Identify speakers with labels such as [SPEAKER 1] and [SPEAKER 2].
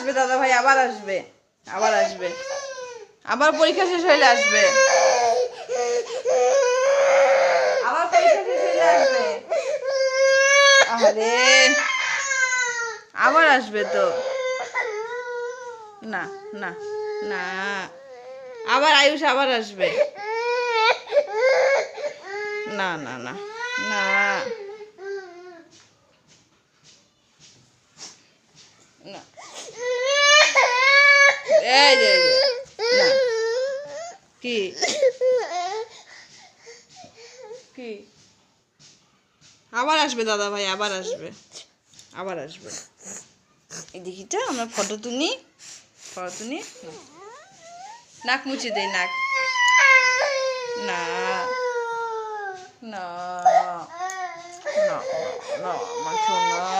[SPEAKER 1] আসবে দাদা ভাই, আবার আসবে, আবার আসবে, আবার পরীক্ষা শেষ হইলে আসবে, আবার পরীক্ষা শেষ হইলে আসবে। আরে আবার আসবে তো, না না না, আবার আয়ুষ আবার আসবে, না না না না, না, এই যে না, কি কি, আবার আসবে দাদা ভাই, আবার আসবে, আবার আসবে। এই দেখিটা আমরা ফটো তুলি, ফটো তুলি, নাক মুছে দেই, নাক, না না না না, আমার শোনা।